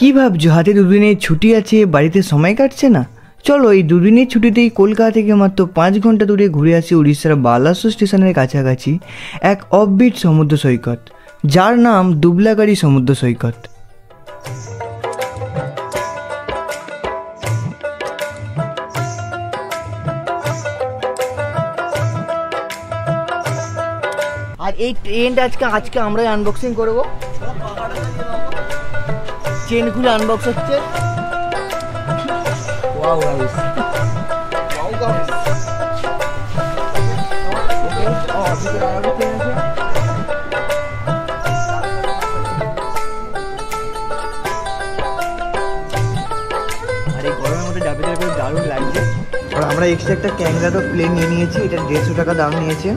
কি ভাবছো হাতে দুদিনের ছুটি আছে, বাড়িতে সময় কাটছে না? চলো এই দুদিনের ছুটিতেই কলকাতা থেকে মাত্র 5 ঘন্টা দূরে ঘুরে আসি উড়িষ্যার বালাসোর স্টেশনের কাছাকাছি এক অফবিট সমুদ্র সৈকত, যার নাম দুবলাগাড়ি সমুদ্র সৈকত। আর এই ট্রেনটা আজকে আমরাই আনবক্সিং করবো। চেন খুলে আনবক্স হচ্ছে। Wow guys, wow guys. আর এই গরমের মধ্যে ডাবে করে দারুণ লাগছে। আর আমরা এক্সট্রা একটা ক্যাঙ্গারো প্লেন নিয়ে নিয়েছি, এটা 150 টাকা দাম নিয়েছে।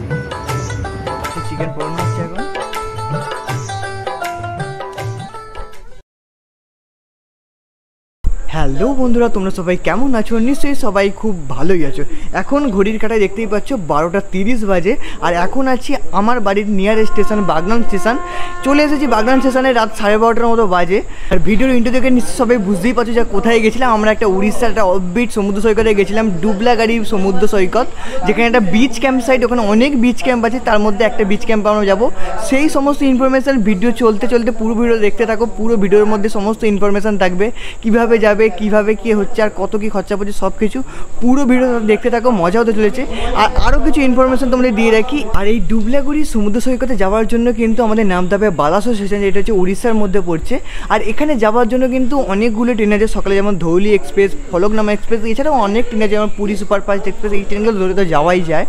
চিকেন পড়ানো হচ্ছে এখন। হ্যালো বন্ধুরা, তোমরা সবাই কেমন আছো? নিশ্চয়ই সবাই খুব ভালোই আছো। এখন ঘড়ির কাঁটায় দেখতেই পাচ্ছ 12টা 30 বাজে। আর এখন আছি আমার বাড়ির নিয়ারেস্ট স্টেশন বাগনান স্টেশন। চলে এসেছি বাগনান স্টেশনে, রাত 12:30টার মতো বাজে। আর ভিডিওর ইন্ট্রো দেখে নিশ্চয়ই সবাই বুঝতেই পারছো যে কোথায় গেছিলাম। আমরা একটা উড়িষ্যার একটা অফবিট সমুদ্র সৈকতে গেছিলাম, দুবলাগাড়ি সমুদ্র সৈকত, যেখানে একটা বিচ ক্যাম্প সাইট। ওখানে অনেক বিচ ক্যাম্প আছে, তার মধ্যে একটা বিচ ক্যাম্পে আমরা যাবো। সেই সমস্ত ইনফরমেশান ভিডিও চলতে চলতে পুরো ভিডিও দেখতে থাকো। পুরো ভিডিওর মধ্যে সমস্ত ইনফরমেশান থাকবে, কীভাবে যাবে, কীভাবে কী হচ্ছে, আর কত কী খরচা পড়ছে, সব কিছু পুরো ভিডিও দেখতে থাকো, মজা হতে চলেছে। আর আরও কিছু ইনফরমেশান তোমাদের দিয়ে রাখি। আর এই দুবলাগাড়ি সমুদ্র সৈকতে যাওয়ার জন্য কিন্তু আমাদের নামতে হবে বালাসোর স্টেশন, যেটা হচ্ছে উড়িষ্যার মধ্যে পড়ছে। আর এখানে যাওয়ার জন্য কিন্তু অনেকগুলো ট্রেন আছে সকালে, যেমন ধৌলি এক্সপ্রেস, ফলকনামা এক্সপ্রেস, এছাড়াও অনেক ট্রেন আছে যেমন পুরী সুপারফাস্ট এক্সপ্রেস। এই ট্রেনগুলো ধরে তো যাওয়াই যায়।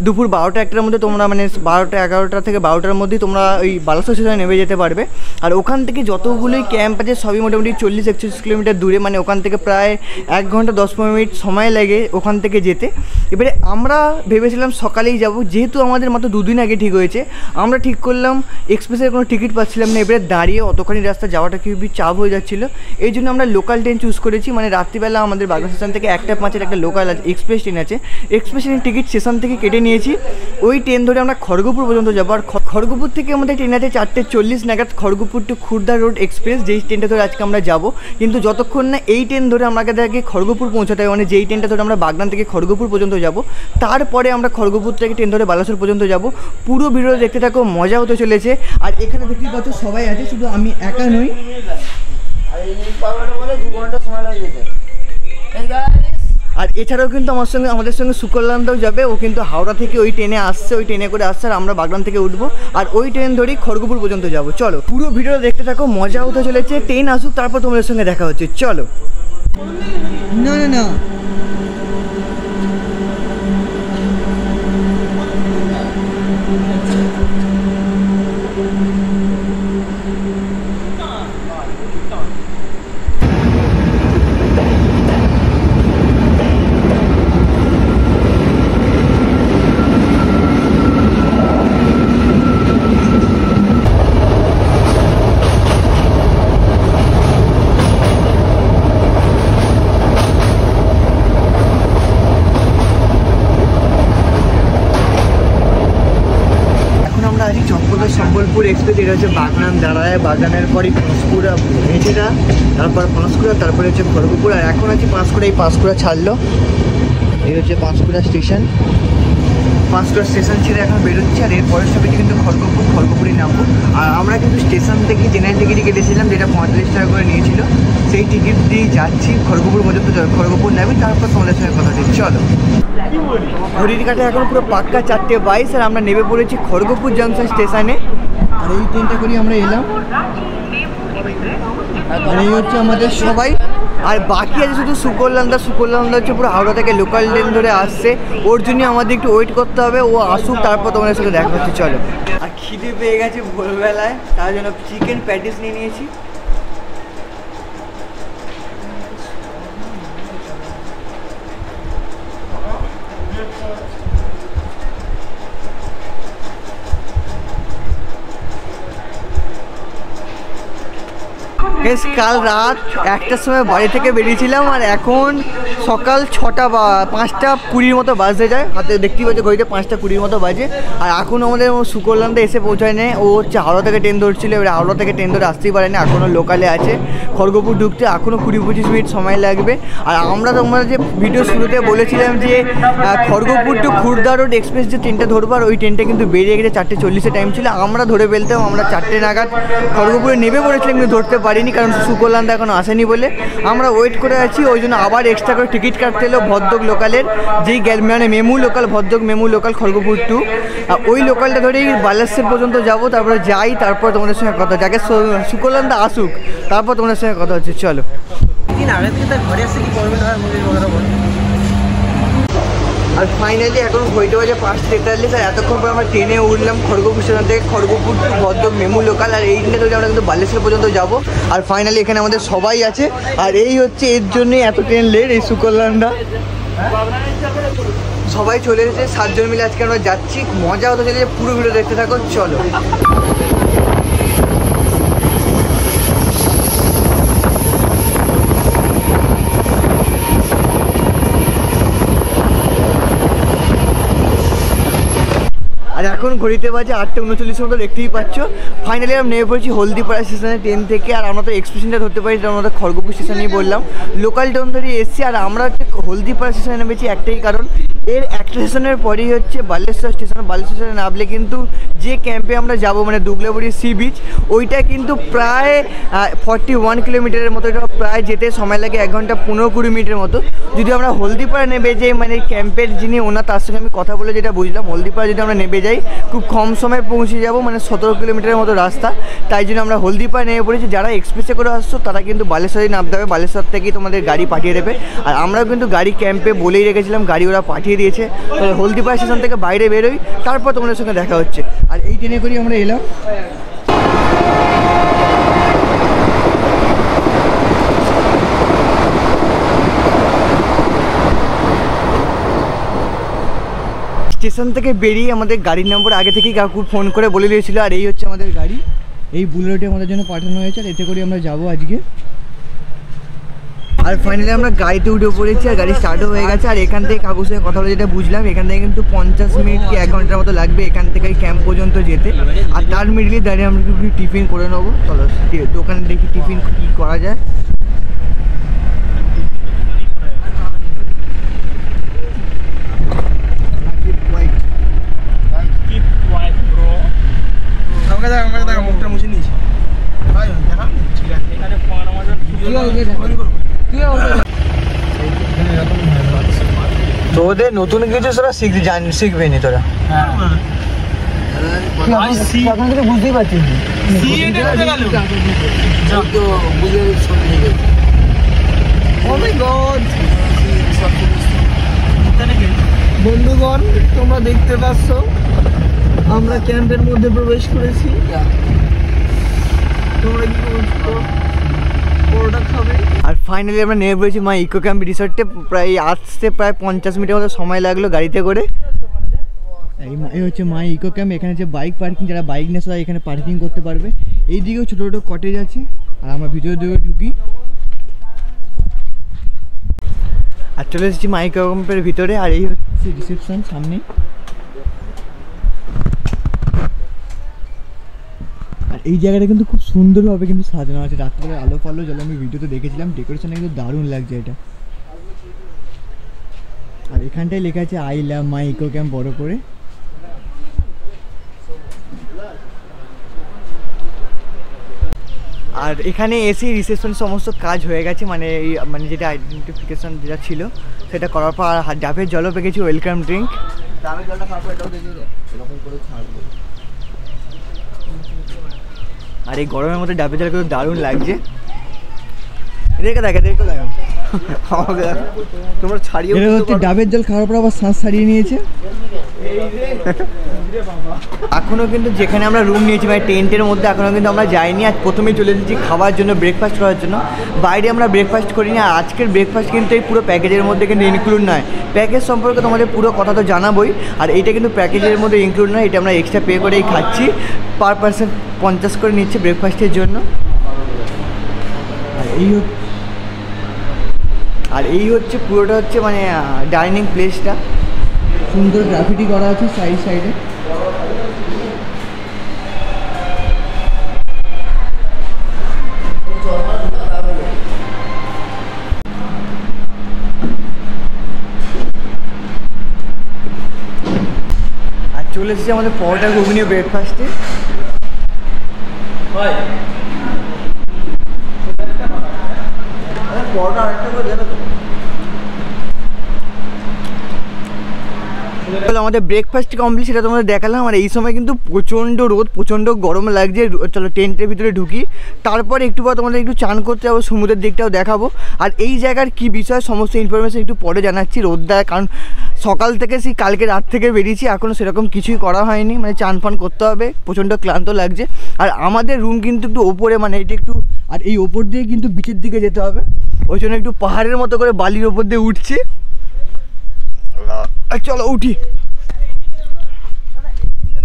দুপুর 12টা-1টার মধ্যে তোমরা মানে 12টা-11টা থেকে 12টার মধ্যেই তোমরা ওই বালাসোর স্টেশনে নেমে যেতে পারবে। আর ওখান থেকে যতগুলোই ক্যাম্প আছে সবই মোটামুটি 40-41 কিলোমিটার দূরে, মানে ওখান থেকে প্রায় 1 ঘন্টা 10-15 মিনিট সময় লাগে ওখান থেকে যেতে। এবারে আমরা ভেবেছিলাম সকালেই যাব, যেহেতু আমাদের মাত্র 2 দিন আগে ঠিক হয়েছে। আমরা ঠিক করলাম, এক্সপ্রেসের কোনো টিকিট পাচ্ছিলাম না, এবারে দাঁড়িয়ে অতখানি রাস্তা যাওয়াটা খুবই চাপ হয়ে যাচ্ছিলো। এই জন্য আমরা লোকাল ট্রেন চুজ করেছি। মানে রাত্রিবেলা আমাদের বাগনান স্টেশন থেকে 1:05-এর একটা লোকাল আছে, এক্সপ্রেস ট্রেন আছে। এক্সপ্রেস ট্রেনের টিকিট স্টেশন থেকে কেটে নিয়েছি। ওই ট্রেন ধরে আমরা খড়গপুর পর্যন্ত যাবো। আর খড়গপুর থেকে আমাদের ট্রেন আছে 4:40 নাগাদ, Kharagpur to Khurda road express, যেই ট্রেনটা ধরে আজকে আমরা যাবো। কিন্তু যতক্ষণ না এই ট্রেন ধরে আমাকে খড়গপুর পৌঁছাতে হবে, মানে যেই ট্রেনটা ধরে আমরা বাগনান থেকে খড়গপুর পর্যন্ত যাব, তারপরে আমরা খড়গপুর থেকে ট্রেন ধরে বালাসোর পর্যন্ত যাব। পুরো ভিডিও দেখতে থাকো, মজা হতে চলেছে। আর এখানে দেখতেই পাচ্ছ সবাই আছে, শুধু আমি একা নই। আর এছাড়াও কিন্তু আমাদের সঙ্গে সুকল্যাণদাও যাবে। ও কিন্তু হাওড়া থেকে ওই ট্রেনে আসছে, ওই ট্রেনে করে আসছে। আর আমরা বাগনান থেকে উঠবো, আর ওই ট্রেন ধরেই খড়গপুর পর্যন্ত যাব। চলো পুরো ভিডিও দেখতে থাকো, মজা হতে চলেছে। ট্রেন আসুক, তারপর তোমাদের সঙ্গে দেখা হচ্ছে। চলো। না না না, সম্বলপুর এক্সপ্রেস। এটা হচ্ছে বাগনান দাঁড়ায়, বাগনানের পরই পাঁশকুড়া মেঝেরা, তারপর পাঁশকুড়া, তারপরে হচ্ছে খড়গপুর। আর এখন আছে পাঁশকুড়া। এই পাঁশকুড়া ছাড়লো, এই হচ্ছে পাঁশকুড়া স্টেশন। পাঁশকুড়া স্টেশন ছেড়ে এখন বেরোচ্ছে। আর এরপরের সবাই কিন্তু খড়গপুরই নামবো। আর আমরা কিন্তু স্টেশন থেকে জেনারেল টিকিট কেটেছিলাম, যেটা 45 টাকা করে নিয়েছিল। সেই টিকিট দিয়ে যাচ্ছি খড়গপুর পর্যন্ত। খড়গপুর নামি, তারপর তোমাদের সঙ্গে কথা হচ্ছে। চলো। ঘড়ির কাঁটায় এখন পুরো পাক্কা 4:22। আর আমরা নেমে পড়েছি খড়গপুর জাংশন স্টেশনে। আর এই ট্রেনটা করি আমরা এলাম। আর এই হচ্ছে আমাদের সবাই। আর বাকি আছে শুধু সুকল্যাণদা হচ্ছে পুরো হাওড়া থেকে লোকাল ট্রেন ধরে আসছে। ওর জন্য আমাদের একটু ওয়েট করতে হবে, ও আসুক, তারপর তোমাদের সাথে দেখা হচ্ছে। চলো। আর খিদে পেয়ে গেছে ভোরবেলায়, তার জন্য চিকেন প্যাটিস নিয়ে নিয়েছি। বেশ কাল রাত 1টার সময় বাড়ি থেকে বেরিয়েছিলাম আর এখন সকাল 6টা বা 5টা 20 মতো বাজতে যায়। হাতে দেখতেই পাচ্ছি ঘড়িতে 5টা 20 মতো বাজে। আর এখন আমাদের সুকোল্যান্ডে এসে পৌঁছায় নেই। ও হচ্ছে হাওড়া থেকে ট্রেন ধরছিল, এবার হাওড়া থেকে ট্রেন ধরে আসতেই পারেনি, এখনও লোকালে আছে। খড়গপুর ঢুকতে এখনও 20-25 মিনিট সময় লাগবে। আর আমরা তোমরা যে ভিডিও শুরুতে বলেছিলাম যে Kharagpur to Khurda road express যে ট্রেনটা ধরবো, আর ওই ট্রেনটা কিন্তু বেরিয়ে গেছে, 4:40 টাইম ছিল। আমরা ধরে ফেলতাম, আমরা 4টে নাগাদ খড়গপুরে নেমে পড়েছিলাম, কিন্তু ধরতে পারিনি কারণ সুকোল্যান্ডে এখন আসেনি বলে আমরা ওয়েট করে আছি। ওই জন্য আবার এক্সট্রা করে টিকিট কাটতে এলো ভদ্রক লোকালের, যেই মানে MEMU local, Bhadrak MEMU local Kharagpur to. ওই লোকালটা ধরেই বালেশ্বর পর্যন্ত যাব, তারপরে যাই, তারপর তোমাদের সঙ্গে কথা, যাকে সুকোল্যান্ডে আসুক তারপর তোমাদের সঙ্গে কথা হচ্ছে। চলো। আর ফাইনালি এখন ঘড়িতে বাজে 5:43, আর এতক্ষণ পর আমরা ট্রেনে উঠলাম খড়গপুর স্টেশন থেকে, Kharagpur two Bhadrak MEMU local. আর এই ট্রেনে ধরে আমরা কিন্তু বালেশ্বর পর্যন্ত যাব। আর ফাইনালি এখানে আমাদের সবাই আছে, আর এই হচ্ছে এর জন্যই এত ট্রেন লেট, এই সুকোল্যান্ডটা। সবাই চলে এসেছে, 7 জন মিলে আজকে আমরা যাচ্ছি, মজা হতে চলেছে, পুরো ভিডিও দেখতে থাকো। চলো। আর এখন ঘড়িতে বাজে 8:39 মতো, দেখতেই পাচ্ছ। ফাইনালি আমরা নেমে পড়েছি হলদিপাড়া স্টেশনে ট্রেন থেকে। আর আমরা তো এক্সপ্রেশনটা ধরতে পারি, আমরা খড়গপুর স্টেশনেই বললাম, লোকাল ট্রেন ধরে এসছি। আর আমরা হচ্ছে হলদিপাড়া স্টেশনে নেমেছি একটাই কারণ, এর একটা স্টেশনের পরেই হচ্ছে বালেশ্বর স্টেশন। বালেশ্বর স্টেশনে নামলে কিন্তু যে ক্যাম্পে আমরা যাব, মানে দুগলাবড়ি সি বিচ, ওইটা কিন্তু প্রায় 41 কিলোমিটারের মতো, এটা প্রায় যেতে সময় লাগে 1 ঘন্টা 15-20 মিনিটের মতো। যদি আমরা হলদিপাড়া নেবে যাই, মানে ক্যাম্পের যিনি ওনার, তার সঙ্গে আমি কথা বলে যেটা বুঝলাম, হলদিপাড়া যদি আমরা নেবে যাই খুব কম সময়ে পৌঁছে যাব, মানে 17 কিলোমিটারের মতো রাস্তা। তাই জন্য আমরা হলদিপাড়া নেমে পড়েছি। যারা এক্সপ্রেসে করে আসছো তারা কিন্তু বালেশ্বরেই নামতে হবে, বালেশ্বর থেকেই তোমাদের গাড়ি পাঠিয়ে দেবে। আর আমরাও কিন্তু গাড়ি ক্যাম্পে বলেই রেখেছিলাম, গাড়ি ওরা পাঠিয়ে দিয়েছে। হলদিপাড়া স্টেশন থেকে বাইরে বেরোই, তারপর তোমাদের সঙ্গে দেখা হচ্ছে। আর এই ট্রেনে করেই আমরা এলাম। স্টেশন থেকে বেরিয়ে আমাদের গাড়ির নম্বর আগে থেকেই কাকু ফোন করে বলে দিয়েছিল। আর এই হচ্ছে আমাদের গাড়ি, এই বুলেটে আমাদের জন্য পাঠানো হয়েছে, আর এতে করে আমরা যাবো আজকে। আর ফাইনালি আমরা গাড়িতে উঠে পড়েছি, আর গাড়ি স্টার্টও হয়ে গেছে। আর এখান থেকে কাকুর সঙ্গে কথা বলে যেটা বুঝলাম, এখান থেকে কিন্তু 50 মিনিট কি 1 ঘন্টার মতো লাগবে এখান থেকে ক্যাম্প পর্যন্ত যেতে। আর তার মিডলে দাঁড়িয়ে আমরা একটু টিফিন করে নেবো। চলো দোকানে দেখি টিফিন কী করা যায়। তোদের নতুন কিছু তোরা শিখবে নি তোরা, বুঝতেই পারছিস। বন্ধুগণ তোমরা দেখতে পাচ্ছ আমরা ক্যাম্পের মধ্যে প্রবেশ করেছি। তোমরা কি বলছো? আর ফাইনালি আমরা নেমে পড়েছি মা ইকো ক্যাম্প রিসর্টে। প্রায় আসতে প্রায় 50 মিনিটের মতো সময় লাগলো গাড়িতে করে। এই হচ্ছে মা ইকো ক্যাম্প। এখানে হচ্ছে বাইক পার্কিং, যারা বাইক নিয়ে সবাই এখানে পার্কিং করতে পারবে। এই দিকেও ছোটো ছোটো কটেজ আছে। আর আমরা ভিতরের দিকে ঢুকি, আর চলে এসেছি মা ইকো ক্যাম্পের ভিতরে। আর এই হচ্ছে রিসেপশন সামনে। আর এই জায়গাটা কিন্তু খুব সুন্দরভাবে কিন্তু সাজানো আছে, রাত্রে আলো ফালো জ্বলে, আমি ভিডিওতে দেখেছিলাম, ডেকোরেশন কিন্তু দারুণ লাগছে এটা। আর এখানটায় লেখা আছে I love my eco camp বড় করে। আর এখানে এসে রিসেপশন সমস্ত কাজ হয়ে গেছে, মানে যেটা আইডেন্টিফিকেশন যেটা ছিল সেটা করার পর। আর ডাবের জলও পেয়েছি, ওয়েলকাম ড্রিঙ্ক। ডাবের জলটা খাওয়ার পর এটাও দিয়ে এরকম করে ছাড়বো। আর এই গরমের মধ্যে ডাবের জল কিন্তু দারুণ লাগছে। দেখো তোমরা ছাড়িয়ে হচ্ছে ডাবের জল খাওয়ার পর আবার শ্বাস ছাড়িয়ে নিয়েছে। এখনও কিন্তু যেখানে আমরা রুম নিয়েছি মানে টেন্টের মধ্যে এখনও কিন্তু আমরা যাইনি। আজ প্রথমেই চলে এসেছি খাওয়ার জন্য, ব্রেকফাস্ট করার জন্য। বাইরে আমরা ব্রেকফাস্ট করিনি। আর আজকের ব্রেকফাস্ট কিন্তু এই পুরো প্যাকেজের মধ্যে কিন্তু ইনক্লুড নয়। প্যাকেজ সম্পর্কে তোমাদের পুরো কথা তো জানাবোই। আর এইটা কিন্তু প্যাকেজের মধ্যে ইনক্লুড নয়, এটা আমরা এক্সট্রা পে করেই খাচ্ছি। পার পার্সন 50 করে নিচ্ছে ব্রেকফাস্টের জন্য। এই হচ্ছে পুরোটা হচ্ছে মানে ডাইনিং প্লেসটা, সুন্দর গ্রাফিটি করা আছে সাইডে। আর চলে এসেছে আমাদের পরোটা ঘুগনি ব্রেকফাস্টে। পরোটা আরেকটা করে দেবে তো। আমাদের ব্রেকফাস্ট কমপ্লিট, সেটা তোমাদের দেখালাম। আর এই সময় কিন্তু প্রচণ্ড রোদ, প্রচণ্ড গরম লাগছে। চলো টেন্টের ভিতরে ঢুকি, তারপরে একটু পর তোমাদের একটু চান করতে যাবো, সমুদ্রের দিকটাও দেখাবো। আর এই জায়গার কি বিষয় সমস্ত ইনফরমেশন একটু পরে জানাচ্ছি। রোদটা কারণ সকাল থেকে সেই কালকে রাত থেকে বেরিয়েছি, এখনও সেরকম কিছুই করা হয়নি, মানে চান ফান করতে হবে, প্রচণ্ড ক্লান্ত লাগছে। আর আমাদের রুম কিন্তু একটু ওপরে, মানে এটা একটু, আর এই ওপর দিয়ে কিন্তু বিচের দিকে যেতে হবে, ওই জন্য একটু পাহাড়ের মতো করে বালির ওপর দিয়ে উঠছি। চলো উঠি।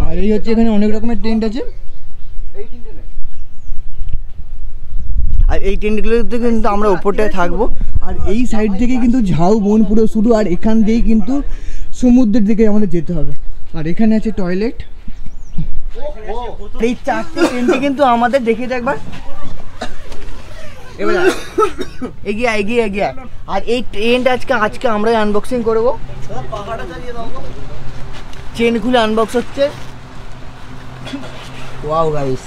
আর এই হচ্ছে এখানে অনেক রকমের টেন্ট আছে, আর এই টেন্টগুলোতে কিন্তু আমরা ওপরটায় থাকবো। আর এই সাইড থেকে কিন্তু ঝাউ বন পুরো শুরু, আর এখান দিয়েই কিন্তু সমুদ্রের দিকে আমাদের যেতে হবে। আর এখানে আছে টয়লেট। এই চারটে টেন্টে কিন্তু আমাদের, দেখিয়ে একবার, এবার এগিয়ে। আর এই টেন্ট আজকে আমরাই আনবক্সিং করবো। চেন খুলে আনবক্স হচ্ছে। ওয়াও গাইস,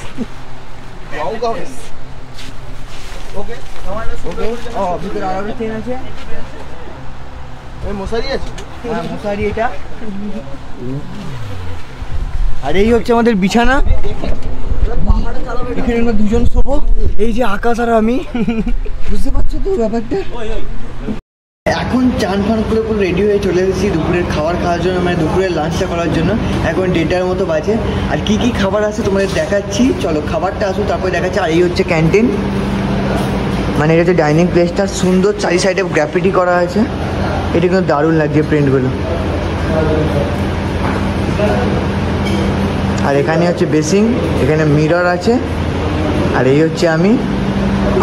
ওকে। ভিতরে আরো একটা চেন আছে, মশারি আছে, হ্যাঁ মশারি এটা। আর এই হচ্ছে আমাদের বিছানা, এখানে আমরা দুজন শোবো। এই যে আকাশ আর আমি, বুঝতে পারছো তো ব্যাপারটা। এখন চান ফান করে পুরো রেডি হয়ে চলে এসেছি দুপুরের খাবার খাওয়ার জন্য, মানে দুপুরের লাঞ্চটা করার জন্য। এখন 1:30টার মতো বাজে। আর কি কি খাবার আছে তোমাদের দেখাচ্ছি, চলো খাবারটা আসুক তারপরে দেখাচ্ছি। আর এই হচ্ছে ক্যান্টিন, মানে এটা হচ্ছে ডাইনিং প্লেসটা, সুন্দর চারি সাইডে গ্রাফিটি করা আছে। এটা কিন্তু দারুণ লাগছে প্রিন্টগুলো। আর এখানে হচ্ছে বেসিং, এখানে মিরর আছে। আর এই হচ্ছে আমি।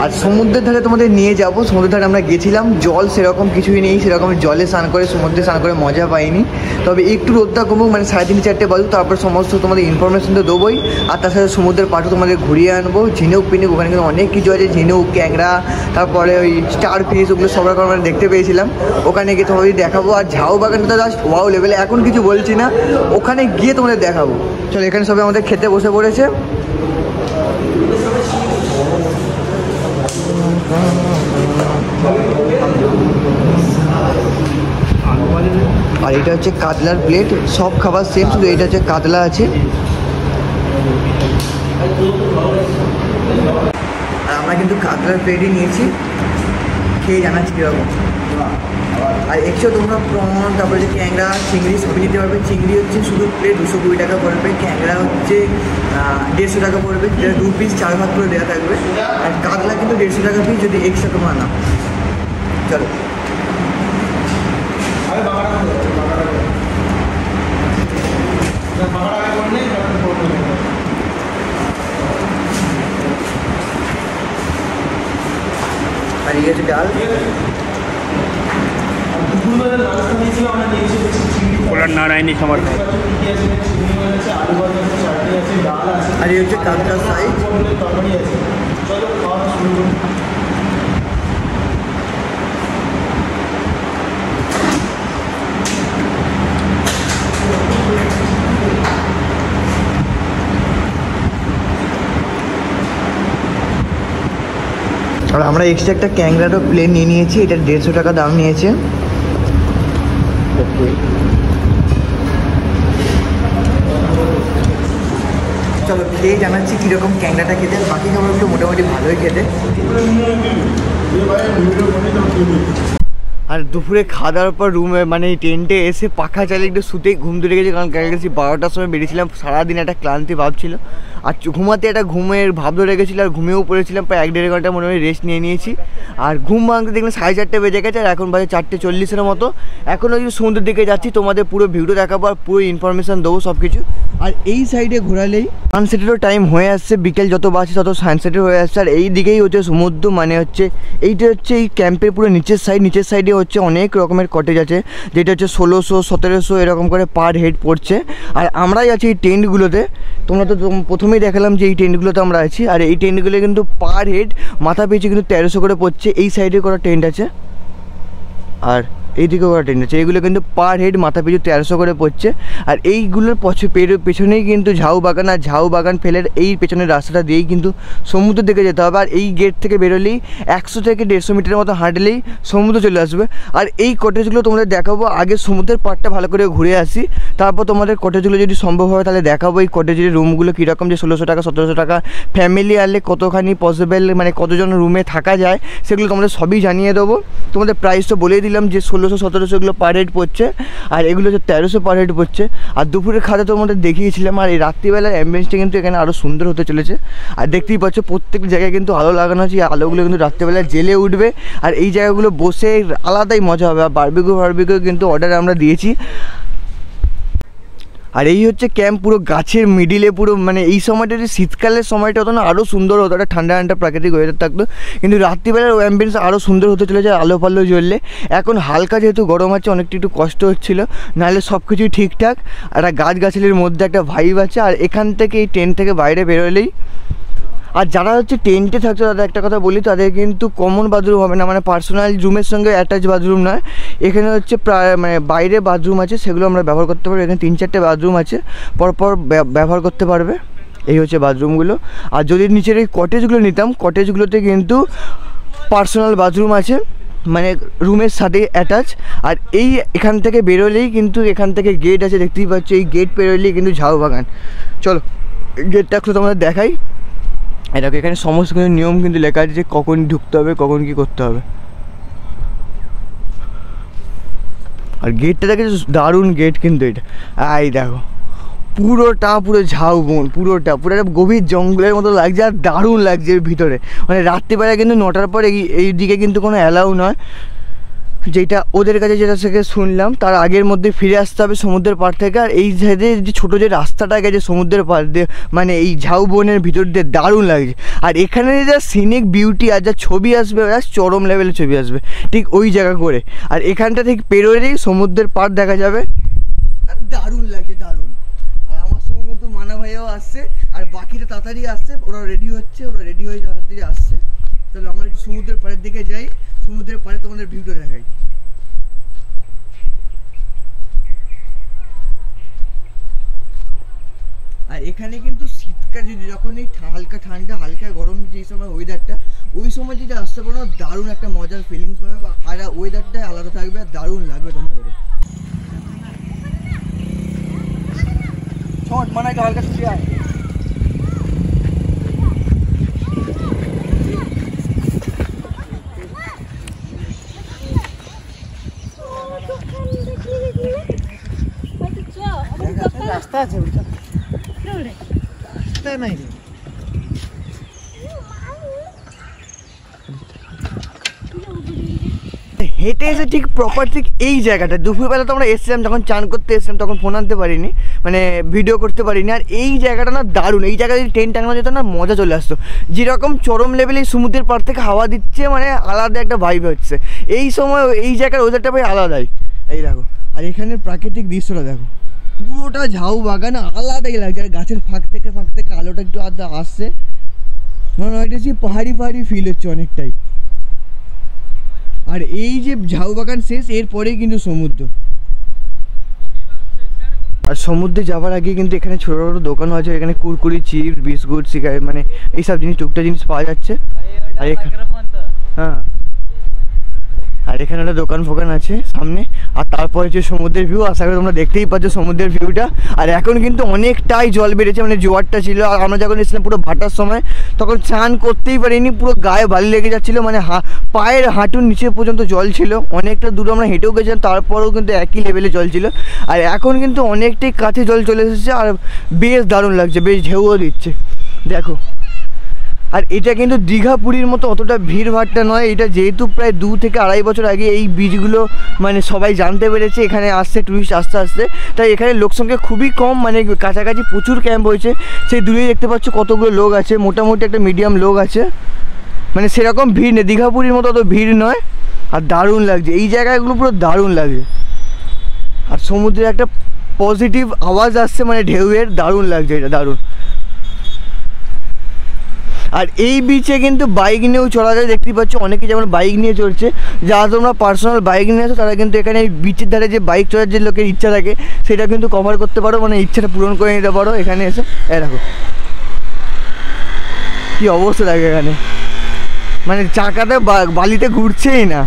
আর সমুদ্রের ধারে তোমাদের নিয়ে যাবো। সমুদ্রের ধারে আমরা গেছিলাম, জল সেরকম কিছুই নেই, সেরকম জলে স্নান করে সমুদ্রে স্নান করে মজা পাইনি। তবে একটু রোদটা কমুক, মানে 3:30-4টে বাজুক, তারপর সমস্ত তোমাদের ইনফরমেশন তো দেবোই। আর তার সাথে সমুদ্রের পাটও তোমাদের ঘুরিয়ে আনবো। ঝিনুক পিনুক, ওখানে কিন্তু অনেক কিছু আছে, ঝিনুক, ক্যাংরা, তারপরে ওই স্টার ফিশ, ওগুলো সব রকম আমরা দেখতে পেয়েছিলাম। ওখানে গিয়ে তোমাদের দেখাবো। আর ঝাউ বাগানটা জাস্ট ওয়াও লেভেলে, এখন কিছু বলছি না, ওখানে গিয়ে তোমাদের দেখাবো। চলো এখানে সবাই আমাদের খেতে বসে পড়েছে। আর এটা হচ্ছে কাতলার প্লেট, সব খাবার সেম, শুধু এটা হচ্ছে কাতলা আছে। আর আমরা কিন্তু কাতলার প্লেটই নিয়েছি, খেয়ে জানাচ্ছি কীরকম। আর একশো তোমরা প্রন, তারপরে যে ক্যাংরা, চিংড়ি সবই নিতে পারবে। চিংড়ি হচ্ছে শুধু প্লেট 220 টাকা পড়বে, ক্যাংরা হচ্ছে 150 টাকা পড়বে, যেটা 2 পিস 4 ভাগ করে দেওয়া থাকবে। আর কাতলা কিন্তু 150 টাকা পিস যদি এক্সট্রা তোমরা নাও। চলো আর এই হচ্ছে ডাল। নারায়ণী সমর্থন। আর এই হচ্ছে কাতলার সাইজ। আর আমরা এক্সট্রা একটা ক্যাংরারও প্লেন নিয়ে নিয়েছি, এটা 150 টাকা দাম নিয়েছে। চলো খেয়ে জানাচ্ছি কীরকম ক্যাংরাটা খেতে। বাকি খাবারগুলো মোটামুটি ভালোই খেতে। আর দুপুরে খাওয়া দাওয়ার পর রুমে মানে এই টেন্টে এসে পাখা চালিয়ে একটু শুতেই ঘুম ধরে গেছে, কারণ গেছি 12টার সময় বেরিয়েছিলাম। সারাদিন একটা ক্লান্তি ভাব ছিল আর ঘুমাতে একটা ঘুমের ভাব ধরে গেছিলো আর ঘুমিয়েও পড়েছিলাম। প্রায় 1-1.5 ঘন্টা মনে হয় রেস্ট নিয়ে নিয়েছি। আর ঘুম ভাঙতে দেখলাম 4:30 বেজে গেছে আর এখন বাজে 4:40-এর মতো। এখন ওই সমুদ্রের দিকে যাচ্ছি, তোমাদের পুরো ভিডিও দেখাবো আর পুরো ইনফরমেশান দেবো সব কিছু। আর এই সাইডে ঘোরালেই সানসেটেরও টাইম হয়ে আসছে, বিকেল যত বাজছে তত সানসেটের হয়ে আসছে। আর এই দিকেই হচ্ছে সমুদ্র, মানে হচ্ছে এইটা হচ্ছে এই ক্যাম্পের পুরো নিচের সাইডে হচ্ছে অনেক রকমের কটেজ আছে, যেটা হচ্ছে 1600-1700 এরকম করে পার হেড পড়ছে। আর আমরাই আছি এই টেন্টগুলোতে। তোমরা তো প্রথমেই দেখালাম যে এই টেন্টগুলোতে আমরা আছি। আর এই টেন্টগুলো কিন্তু পার হেড মাথা পিছু কিন্তু 1300 করে পড়ছে। এই সাইডে করা টেন্ট আছে আর এইদিকে করা টেন্ট আছে, এইগুলো কিন্তু পার হেড মাথা পিছু 1300 করে পড়ছে। আর এইগুলোর পেছনেই কিন্তু ঝাউ বাগান, আর ঝাউ বাগান ফেলে এই পেছনের রাস্তাটা দিয়েই কিন্তু সমুদ্রের দিকে যেতে হবে। আর এই গেট থেকে বেরোলেই 100 থেকে 150 মিটারের মতো হাঁটলেই সমুদ্র চলে আসবে। আর এই কটেজগুলো তোমাদের দেখাবো, আগে সমুদ্রের পাড়টা ভালো করে ঘুরে আসি, তারপর তোমাদের কটেজগুলো যদি সম্ভব হয় তাহলে দেখাবো এই কটেজের রুমগুলো কীরকম, যে 1600 টাকা 1700 টাকা ফ্যামিলি আনলে কতখানি পসিবল, মানে কতজন রুমে থাকা যায় সেগুলো তোমাদের সবই জানিয়ে দেবো। তোমাদের প্রাইস তো বলেই দিলাম যে 1600-1700 এগুলো পার হেড পড়ছে, আর এগুলো হচ্ছে 1300 পার হেড পড়ছে। আর দুপুরের খাওয়া তোমাদের দেখিয়েছিলাম। আর এই রাত্রিবেলার অ্যাম্বিয়েন্সটা কিন্তু এখানে আরও সুন্দর হতে চলেছে। আর দেখতেই পাচ্ছ প্রত্যেক জায়গায় কিন্তু আলো লাগানো আছে, এই আলোগুলো কিন্তু রাত্রিবেলা জেলে উঠবে। আর এই জায়গাগুলো বসে আলাদাই মজা হবে। আর বারবিকিউ কিন্তু অর্ডার আমরা দিয়েছি। আর এই হচ্ছে ক্যাম্প পুরো গাছের মিডিলে, পুরো মানে এই সময়টা যে শীতকালের সময়টা হতো না আরও সুন্দর হতো, একটা ঠান্ডা ঠান্ডা প্রাকৃতিক ওয়েদার থাকতো। কিন্তু রাত্রিবেলার অ্যাম্বিয়েন্স আরও সুন্দর হতে চলেছে আলো ফালো জ্বললে। এখন হালকা যেহেতু গরম আছে অনেকটা একটু কষ্ট হচ্ছিলো, নাহলে সব কিছুই ঠিকঠাক। একটা গাছগাছালির মধ্যে একটা ভাইব আছে। আর এখান থেকে এই টেন্ট থেকে বাইরে বেরোলেই, আর যারা হচ্ছে টেন্টে থাকছে তাদের একটা কথা বলি, তাদের কিন্তু কমন বাথরুম হবে না, মানে পার্সোনাল রুমের সঙ্গে অ্যাটাচ বাথরুম নয়। এখানে হচ্ছে প্রায় মানে বাইরে বাথরুম আছে, সেগুলো আমরা ব্যবহার করতে পারবো। এখানে 3-4টে বাথরুম আছে, পরপর ব্যবহার করতে পারবে। এই হচ্ছে বাথরুমগুলো। আর যদি নিচের এই কটেজগুলো নিতাম, কটেজগুলোতে কিন্তু পার্সোনাল বাথরুম আছে, মানে রুমের সাথে অ্যাটাচ। আর এই এখান থেকে বেরোলেই কিন্তু এখান থেকে গেট আছে, দেখতেই পাচ্ছ। এই গেট বেরোলেই কিন্তু ঝাউ বাগান। চলো গেটটা একটু তোমাদের দেখাই। এটাকে এখানে সমস্ত কিছু নিয়ম কিন্তু লেখা আছে, যে কখন ঢুকতে হবে, কখন কী করতে হবে। আর গেটটা দেখে দারুণ গেট কিন্তু এটা। এই দেখো পুরো ঝাউ বন, পুরো একটা গভীর জঙ্গলের মতো লাগছে। আর দারুণ লাগছে এর ভিতরে। মানে রাত্রিবেলা কিন্তু 9টার পর এই দিকে কিন্তু কোনো অ্যালাউ নয়, যেটা ওদের কাছে যেটা থেকে শুনলাম। তার আগের মধ্যে ফিরে আসতে হবে সমুদ্রের পাড় থেকে। আর এই সাইডে যে ছোটো যে রাস্তাটা গেছে সমুদ্রের পাড় দিয়ে, মানে এই ঝাউ বনের ভিতর দিয়ে দারুণ লাগছে। আর এখানে যা সিনিক বিউটি আর যা ছবি আসবে, চরম লেভেলের ছবি আসবে ঠিক ওই জায়গা করে। আর এখানটা থেকে পেরোলেই সমুদ্রের পাড় দেখা যাবে। দারুণ লাগছে, দারুণ। আর আমার সঙ্গে কিন্তু মানা ভাইয়াও আসছে, আর বাকিটা তাড়াতাড়ি আসছে, ওরা রেডি হয়ে তাড়াতাড়ি আসছে। তাহলে আমরা একটু সমুদ্রের পাড়ের দিকে যাই, সমুদ্রের পাড়ে তোমাদের ভিউটা দেখাই। আর এখানে কিন্তু শীতকাল যখন এই হালকা ঠান্ডা হালকা গরম যে সময় ওয়েদারটা, ওই সময় যদি আসতে পারো দারুণ একটা মজার ফিলিংস পাবে। আর ওয়েদারটা আলাদা থাকবে, আর দারুণ লাগবে তোমাদের। ছোট মানে হালকা ছুটি হয়। রাস্তা আছে ওইটা নাই। হেঁটে এসে ঠিক প্রপার ঠিক এই জায়গাটা দুপুরবেলা তো আমরা এসেছিলাম, যখন চান করতে এসেছিলাম তখন ফোন আনতে পারিনি, মানে ভিডিও করতে পারিনি। আর এই জায়গাটা না দারুণ, এই জায়গায় যদি ট্রেন টাঙানো যেত না মজা চলে আসতো। যেরকম চরম লেভেলে সমুদ্রের পাড় থেকে হাওয়া দিচ্ছে, মানে আলাদা একটা ভাইব হচ্ছে এই সময়। এই জায়গার ওয়েদারটা ভাই আলাদাই। এই দেখো, আর এখানের প্রাকৃতিক দৃশ্যটা দেখো, পুরোটা ঝাউ বাগান আলাদাই লাগছে। আর গাছের ফাঁক থেকে আলোটা একটু আলাদা আসছে, মনে হয় পাহাড়ি ফিল হচ্ছে অনেকটাই। আর এই যে ঝাউ বাগান শেষ, এরপরেই কিন্তু সমুদ্র। আর সমুদ্রে যাওয়ার আগে কিন্তু এখানে ছোটো ছোটো দোকানও আছে, এখানে কুরকুরি, চিপস, বিস্কুট, সিগারেট, মানে এইসব জিনিস টুকটাক জিনিস পাওয়া যাচ্ছে। আর এখানে হ্যাঁ আর এখানে একটা দোকান ফোকান আছে সামনে, আর তারপরে হচ্ছে সমুদ্রের ভিউ। আশা করি তোমরা দেখতেই পাচ্ছ সমুদ্রের ভিউটা। আর এখন কিন্তু অনেকটাই জল বেড়েছে, মানে জোয়ারটা ছিল। আর আমরা যখন এসেছিলাম পুরো ভাটার সময় তখন স্নান করতেই পারিনি, পুরো গায়ে বালি লেগে যাচ্ছিলো, মানে পায়ের হাঁটুর নিচে পর্যন্ত জল ছিল। অনেকটা দূর আমরা হেঁটেও গেছিলাম, তারপরেও কিন্তু একই লেভেলে জল ছিল। আর এখন কিন্তু অনেকটাই কাছে জল চলে এসেছে, আর বেশ দারুণ লাগছে, বেশ ঢেউও দিচ্ছে দেখো। আর এটা কিন্তু দীঘা পুরীর মতো অতটা ভিড়ভাড়টা নয়। এটা যেহেতু প্রায় 2 থেকে 2.5 বছর আগে এই বীজগুলো মানে সবাই জানতে পেরেছে, এখানে আসছে টুরিস্ট আস্তে আস্তে, তাই এখানে লোক সংখ্যা খুবই কম, মানে কাছাকাছি প্রচুর ক্যাম্প হয়েছে। সেই দূরেই দেখতে পাচ্ছ কতগুলো লোক আছে, মোটামুটি একটা মিডিয়াম লোক আছে, মানে সেরকম ভিড় নেই, দীঘা পুরীর মতো অত ভিড় নয়। আর দারুণ লাগছে এই জায়গাগুলো, পুরো দারুণ লাগে। আর সমুদ্রে একটা পজিটিভ আওয়াজ আসছে, মানে ঢেউয়ের, দারুণ লাগছে এটা, দারুণ। আর এই বিচে কিন্তু বাইক নিয়েও চলা যায়, দেখতেই পাচ্ছ অনেকে যেমন বাইক নিয়ে চলছে। যারা তোমরা পার্সোনাল বাইক নিয়ে আসো তারা কিন্তু এখানে এই বিচের ধারে যে বাইক চলার যে লোকের ইচ্ছা থাকে সেটা কিন্তু কভার করতে পারো, মানে ইচ্ছাটা পূরণ করে নিতে পারো এখানে এসে। দেখো কী অবস্থা থাকে এখানে, মানে চাকাতে বালিতে ঘুরছেই না।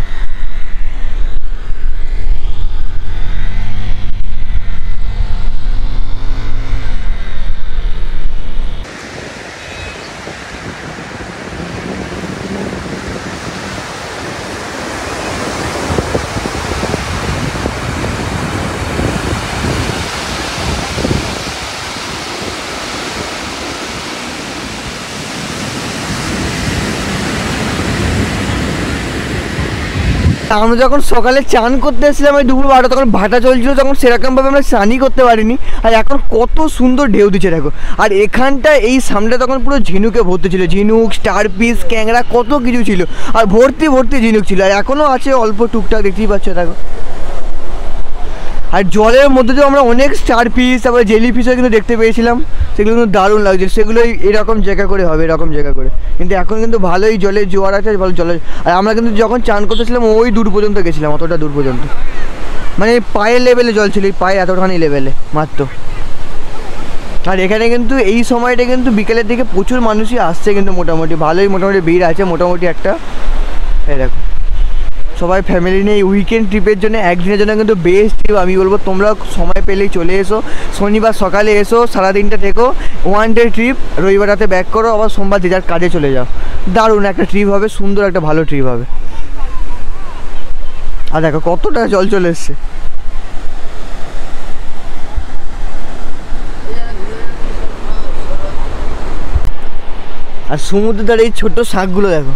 আমরা যখন সকালে চান করতে এসেছিলাম ওই দুপুর 12টা, তখন ভাটা চলছিল, তখন সেরকমভাবে আমরা স্নানই করতে পারিনি। আর এখন কত সুন্দর ঢেউ দিচ্ছে দেখো। আর এখানটা এই সামনে তখন পুরো ঝিনুকে ভর্তি ছিল, ঝিনুক, স্টার পিস, ক্যাংড়া, কত কিছু ছিল। আর ভর্তি ভর্তি ঝিনুক ছিল, আর এখনও আছে অল্প টুকটাক, দেখতেই পাচ্ছ দেখো। আর জলের মধ্যে তো আমরা অনেক স্টার পিস, তারপরে জেলি ফিশও কিন্তু দেখতে পেয়েছিলাম, সেগুলো কিন্তু দারুণ লাগছে। সেগুলোই এরকম জায়গা করে হবে, এরকম জায়গা করে। কিন্তু এখন কিন্তু ভালোই জলে জোয়ার আছে, ভালো জলে। আর আমরা কিন্তু যখন চান করতেছিলাম ওই দূর পর্যন্ত গেছিলাম, অতটা দূর পর্যন্ত, মানে পায়ের লেভেলে জল ছিল, এই পায়ে এতখানি লেভেলে মাত্র। আর এখানে কিন্তু এই সময়টা কিন্তু বিকেলের দিকে প্রচুর মানুষই আসছে, কিন্তু মোটামুটি ভালোই মোটামুটি ভিড় আছে মোটামুটি একটা। এই দেখো সবাই ফ্যামিলি নিয়ে উইকেন্ড ট্রিপের জন্য, একদিনের জন্য কিন্তু বেস্ট ট্রিপ আমি বলবো। তোমরা সময় পেলেই চলে এসো, শনিবার সকালে এসো, সারাদিনটা থেকো, 1 ডে ট্রিপ, রবিবার রাতে ব্যাক করো, আবার সোমবার যে যার কাজে চলে যাও। দারুণ একটা ট্রিপ হবে, সুন্দর একটা ভালো ট্রিপ হবে। আর দেখো কতটা জল চলে এসছে। আর সমুদ্রের ধারে এই ছোট্ট শাকগুলো দেখো,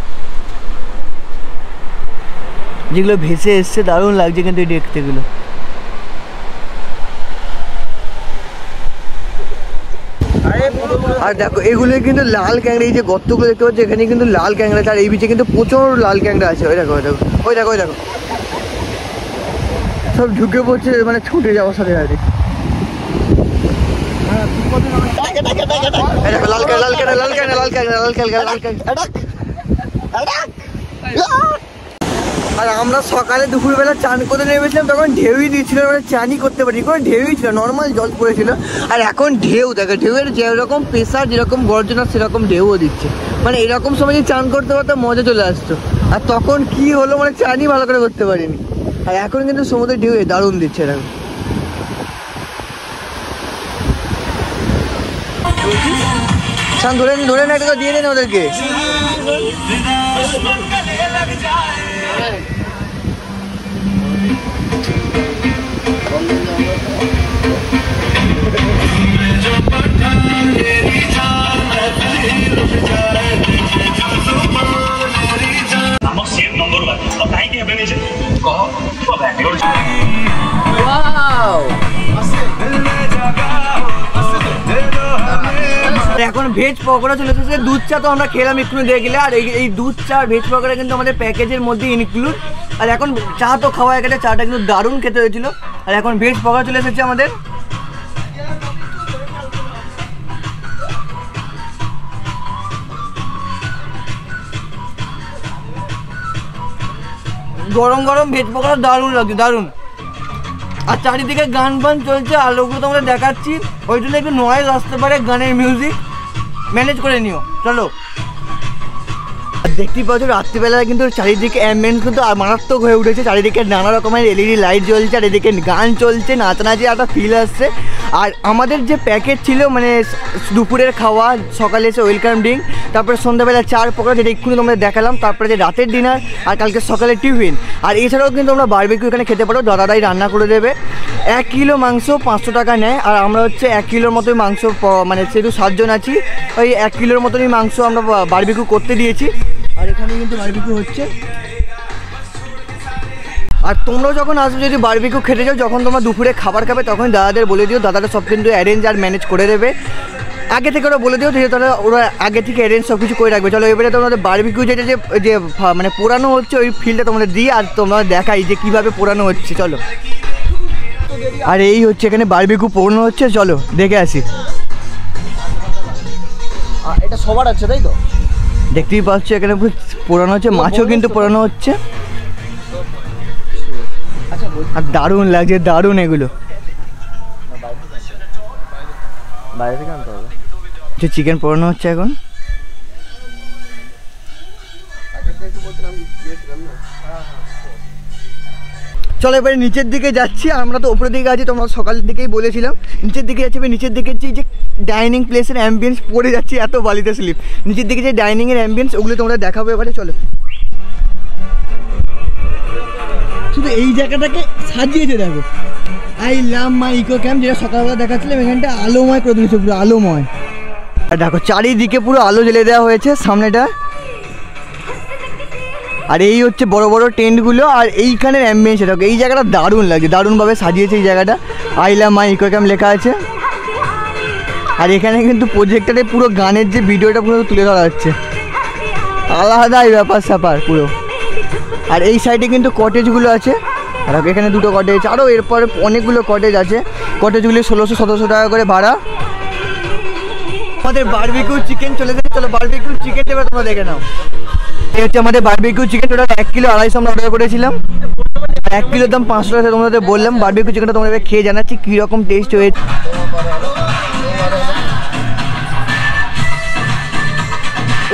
যেগুলো ভেসে এসছে, দারুণ লাগছে কিন্তু এই দেখতেগুলো। আর দেখো এগুলো কিন্তু লাল ক্যাংড়া, এই যে গর্তগুলো দেখতে পাচ্ছ এখানে কিন্তু লাল ক্যাংড়া আছে। আর এই বিচে কিন্তু প্রচুর লাল ক্যাংড়া আছে, ওই দেখো ওই দেখো ওই দেখো ওই দেখো, সব ঢুকে পড়ছে, মানে ছুটে যাওয়ার সাথে সাথে। লাল ক্যাংড়া লাল ক্যাংড়া লাল ক্যাংড়া লাল ক্যাংড়া লাল ক্যাংড়া লাল ক্যাংড়া। আর আমরা সকালে দুপুরবেলা চান করতে নেমেছিলাম, তখন ঢেউই দিচ্ছিল, মানে চানই করতে পারি, কোনো ঢেউই ছিল, নর্মাল জল পড়েছিল। আর এখন ঢেউ দেখো, ঢেউয়ের যেরকম প্রেশার, যেরকম গর্জনা, সেরকম ঢেউও দিচ্ছে। মানে এরকম সময় যে চান করতে পারতাম মজা চলে আসতো। আর তখন কি হলো, মানে চানই ভালো করে করতে পারিনি। আর এখন কিন্তু সমুদ্রের ঢেউ দারুণ দিচ্ছে এরকম। চান ধরে ধরে না, একটা দিয়ে দেন ওদেরকে। এখন ভেজ পকোড়া চলে এসেছে, দুধ চা তো আমরা খেলাম একটু দেখলে। আর এই দুধ চা আর ভেজ পকোড়া কিন্তু আমাদের প্যাকেজের মধ্যে ইনক্লুড। আর এখন চা তো খাওয়া গেছে, চাটা কিন্তু দারুণ খেতে হয়েছিল। আর এখন ভেজ পকোড়া চলে এসেছে আমাদের। গরম গরম ভেজ পকোড়া দারুণ লাগছে, দারুণ। আর চারিদিকে গান বান চলছে, আর লোকগুলো তোমাদের দেখাচ্ছি, ওই জন্য একটু নয়েজ আসতে পারে, গানের মিউজিক ম্যানেজ করে নিও। চলো দেখতেই পাচ্ছ রাত্রিবেলা কিন্তু চারিদিকে অ্যাম্বিয়েন্স কিন্তু মারাত্মক হয়ে উঠেছে, চারিদিকে নানা রকমের এলইডি লাইট জ্বলছে আর এদিকে গান চলছে, নাচানাচি একটা ফিল আসছে। আর আমাদের যে প্যাকেজ ছিল মানে দুপুরের খাওয়া, সকালে এসে ওয়েলকাম ড্রিঙ্ক, তারপরে সন্ধ্যাবেলা চার পকোড়া যেটা এক্ষুনি তোমরা দেখালাম, তারপরে যে রাতের ডিনার আর কালকে সকালে টিফিন, আর এছাড়াও কিন্তু আমরা বারবিকিউ এখানে খেতে পারো, দাদারাই রান্না করে দেবে। 1 কিলো মাংস 500 টাকা নেয়, আর আমরা হচ্ছে 1 কিলোর মতোই মাংস মানে সেহেতু 7 জন আছি, ওই 1 কিলোর মতনই মাংস আমরা বারবিকিউ করতে দিয়েছি। আর এখানে কিন্তু বারবিকিউ হচ্ছে। আর তোমরাও যখন আসবে যদি বারবিকিউ খেতে যাও, যখন তোমরা দুপুরে খাবার খাবে তখন দাদাদের বলে দিও, দাদারা সব কিন্তু অ্যারেঞ্জ আর ম্যানেজ করে দেবে। আগে থেকে ওরা বলে দিও, তাহলে ওরা আগে থেকে অ্যারেঞ্জ সব কিছু করে রাখবে। চলো এবারে তোমাদের বারবিকিউ যেটা যে মানে পোড়ানো হচ্ছে ওই ফিলটা তোমাদের দিই আর তোমরা দেখাই যে কীভাবে পোড়ানো হচ্ছে। চলো, আর এই হচ্ছে এখানে বারবিকিউ পোড়ানো হচ্ছে, চলো দেখে আসি। এটা সবার আছে তাই তো? দেখতেই পাচ্ছ এখানে পোড়ানো হচ্ছে, মাছও কিন্তু পোড়ানো হচ্ছে। আর দারুণ লাগছে, দারুণ এগুলো। বাইরে থেকে আনতে হবে। যে চিকেন পোড়ানো হচ্ছে এখন। চলো এবারে নিচের দিকে যাচ্ছি, আমরা তো উপরের দিকে আছি, তোমরা সকালের দিকেই বলেছিলাম নিচের দিকে যাচ্ছি। নিচের দিকে যে ডাইনিং প্লেসের অ্যাম্বিয়েন্স পড়ে যাচ্ছি, এত বালিতে স্লিপ। নিচের দিকে যে ডাইনিংয়ের অ্যাম্বিয়েন্স ওগুলো তোমরা দেখাবো এবারে। চলো, শুধু এই জায়গাটাকে সাজিয়েছে দেখো, I love my eco camp, যেটা সকালবেলা দেখাচ্ছিলাম। এখানটা আলোময় করে দিয়েছে, পুরো আলোময়। আর দেখো চারিদিকে পুরো আলো জ্বেলে দেওয়া হয়েছে সামনেটা। আর এই হচ্ছে বড় বড় টেন্টগুলো, আর এইখানের অ্যাম্বিয়েন্স দেখো, এই জায়গাটা দারুণ লাগছে, দারুণভাবে সাজিয়েছে এই জায়গাটা। I love my eco camp লেখা আছে। আর এখানে কিন্তু প্রজেক্টরে পুরো গানের যে ভিডিওটা পুরো তুলে ধরা হচ্ছে, আলাদাই ব্যাপার স্যাপার পুরো। আর এই সাইডে কিন্তু কটেজগুলো আছে, আর এখানে দুটো কটেজ, আরও এরপর অনেকগুলো কটেজ আছে। কটেজগুলো 1600-1700 টাকা করে ভাড়া। আমাদের বারবিকিউ চিকেন চলে যাচ্ছে, চলো বারবিকিউ চিকেন এবার তোমরা দেখে নাও। এই হচ্ছে আমাদের বারবিকিউ চিকেন, টোটাল 1 কিলো 250 আমরা অর্ডার করেছিলাম। 1 কিলোর দাম 500 টাকা তোমাদের বললাম। বারবিকিউ চিকেনটা তোমরা এবার খেয়ে জানাচ্ছি কীরকম টেস্ট হয়েছে।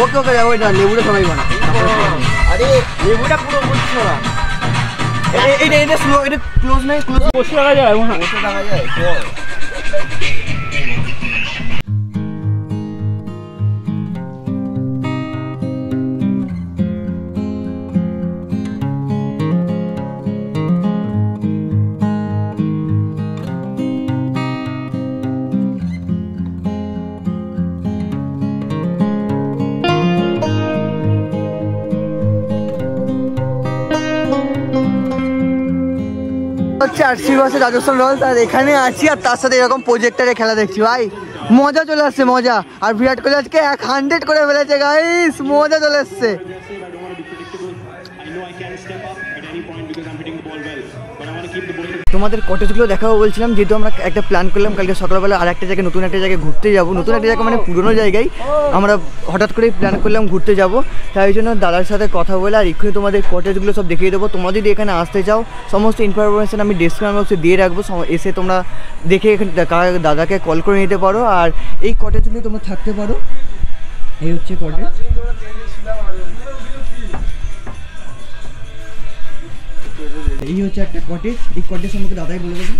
ওকে ওকে যাবো, এটা লেবুটা সবাই বানা। আরে লেবুটা পুরো বুঝছো না, এটা স্লো, এটা ক্লোজ নাই, ক্লোজ বসে রাখা যায়, বসে থাকা যায়। হচ্ছে আরসি বাসে রাজস্থান রয়্যালস, আর এখানে আছি আর তার সাথে এরকম প্রজেক্টারে খেলা দেখছি ভাই, মজা চলে আসছে মজা। আর বিরাট কোহলি আজকে 100 করে ফেলেছে গাইস, মজা চলে আসছে। তোমাদের কটেজগুলো দেখাবো বলছিলাম, যেহেতু আমরা একটা প্ল্যান করলাম কালকে সকালবেলা আর একটা জায়গায়, নতুন একটা জায়গায় ঘুরতে যাবো। নতুন একটা জায়গা মানে পুরোনো জায়গায় আমরা হঠাৎ করেই প্ল্যান করলাম ঘুরতে যাব, তাই জন্য দাদার সাথে কথা বলে আর এক্ষুনি তোমাদের কটেজগুলো সব দেখিয়ে দেবো। তোমরা যদি এখানে আসতে চাও সমস্ত ইনফরমেশান আমি ডিসক্রিপশন বক্সে দিয়ে রাখবো, এসে তোমরা দেখে এখানে দাদাকে কল করে নিতে পারো। আর এই কটেজগুলো তোমরা থাকতে পারো। এই হচ্ছে কটেজ। এই হচ্ছে একটা কটেজ, এই কটেজ সম্পর্কে দাদাই বলে দেবেন।